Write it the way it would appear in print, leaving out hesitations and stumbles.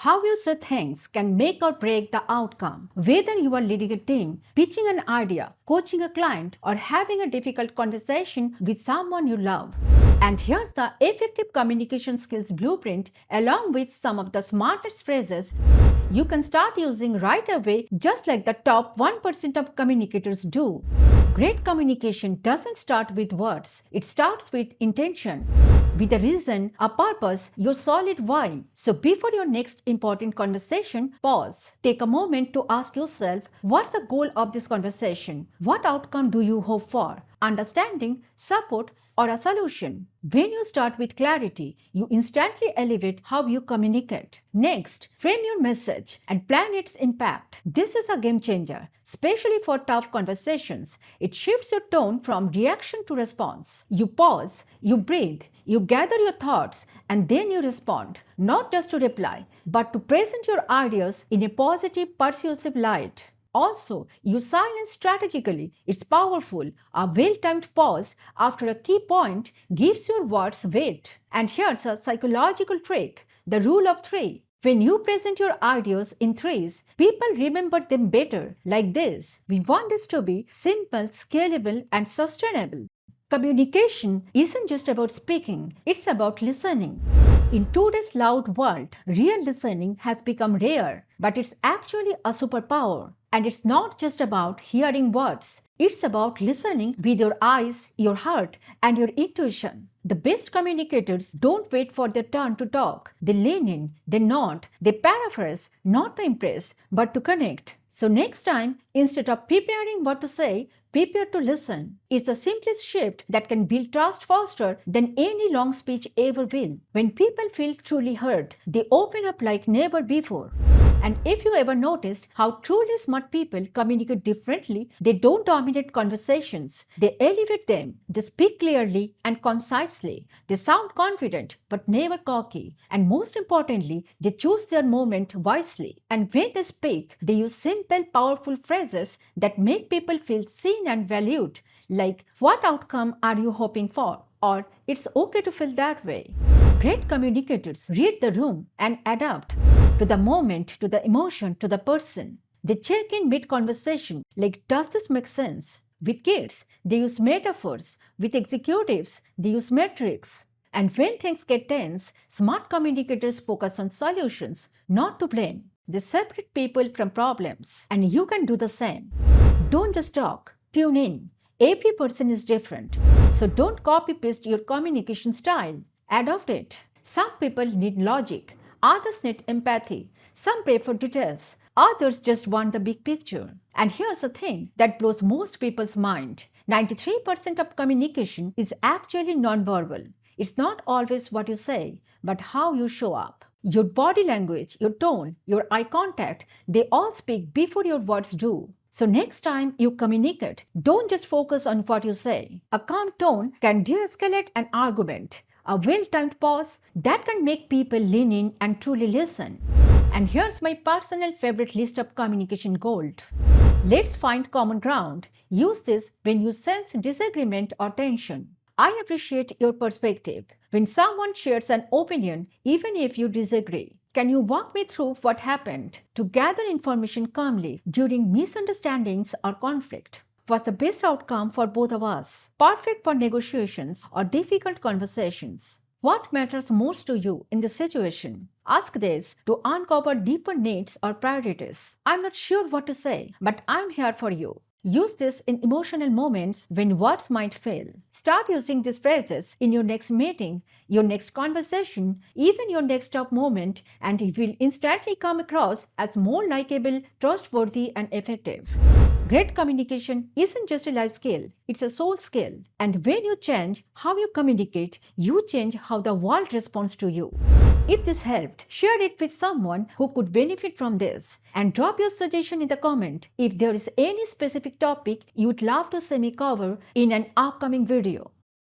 How you say things can make or break the outcome. Whether you are leading a team, pitching an idea, coaching a client, or having a difficult conversation with someone you love. And here's the effective communication skills blueprint along with some of the smartest phrases you can start using right away, just like the top 1% of communicators do. Great communication doesn't start with words, it starts with intention, with a reason, a purpose, your solid why. So before your next important conversation, pause. Take a moment to ask yourself, what's the goal of this conversation? What outcome do you hope for? Understanding, support, or a solution? When you start with clarity, you instantly elevate how you communicate. Next, frame your message and plan its impact. This is a game changer, especially for tough conversations. It shifts your tone from reaction to response. You pause, you breathe, you gather your thoughts, and then you respond, not just to reply, but to present your ideas in a positive, persuasive light. Also, use silence strategically. It's powerful. A well-timed pause after a key point gives your words weight. And here's a psychological trick, the rule of three. When you present your ideas in threes, people remember them better. Like this, we want this to be simple, scalable, and sustainable. Communication isn't just about speaking, it's about listening. In today's loud world, real listening has become rare, but it's actually a superpower. And it's not just about hearing words, it's about listening with your eyes, your heart, and your intuition. The best communicators don't wait for their turn to talk. They lean in, they nod, they paraphrase, not to impress, but to connect. So next time, instead of preparing what to say, prepare to listen. It's the simplest shift that can build trust faster than any long speech ever will. When people feel truly heard, they open up like never before. And if you ever noticed how truly smart people communicate differently, they don't dominate conversations. They elevate them. They speak clearly and concisely. They sound confident but never cocky. And most importantly, they choose their moment wisely. And when they speak, they use simple, powerful phrases that make people feel seen and valued, like, "What outcome are you hoping for?" Or, "It's okay to feel that way." Great communicators read the room and adapt to the moment, to the emotion, to the person. They check in mid-conversation, like, does this make sense? With kids, they use metaphors. With executives, they use metrics. And when things get tense, smart communicators focus on solutions, not to blame. They separate people from problems. And you can do the same. Don't just talk, tune in. Every person is different. So don't copy-paste your communication style. Adopt it. Some people need logic. Others need empathy. Some pray for details. Others just want the big picture. And here's the thing that blows most people's mind. 93% of communication is actually nonverbal. It's not always what you say, but how you show up. Your body language, your tone, your eye contact, they all speak before your words do. So next time you communicate, don't just focus on what you say. A calm tone can de-escalate an argument. A well-timed pause that can make people lean in and truly listen. And here's my personal favorite list of communication gold. Let's find common ground. Use this when you sense disagreement or tension. I appreciate your perspective. When someone shares an opinion, even if you disagree, can you walk me through what happened? To gather information calmly during misunderstandings or conflict. What's the best outcome for both of us? Perfect for negotiations or difficult conversations. What matters most to you in this situation? Ask this to uncover deeper needs or priorities. I'm not sure what to say, but I'm here for you. Use this in emotional moments when words might fail. Start using these phrases in your next meeting, your next conversation, even your next tough moment, and it will instantly come across as more likable, trustworthy, and effective. Great communication isn't just a life skill, it's a soul skill. And when you change how you communicate, you change how the world responds to you. If this helped, share it with someone who could benefit from this. And drop your suggestion in the comment if there is any specific topic you'd love to see me cover in an upcoming video.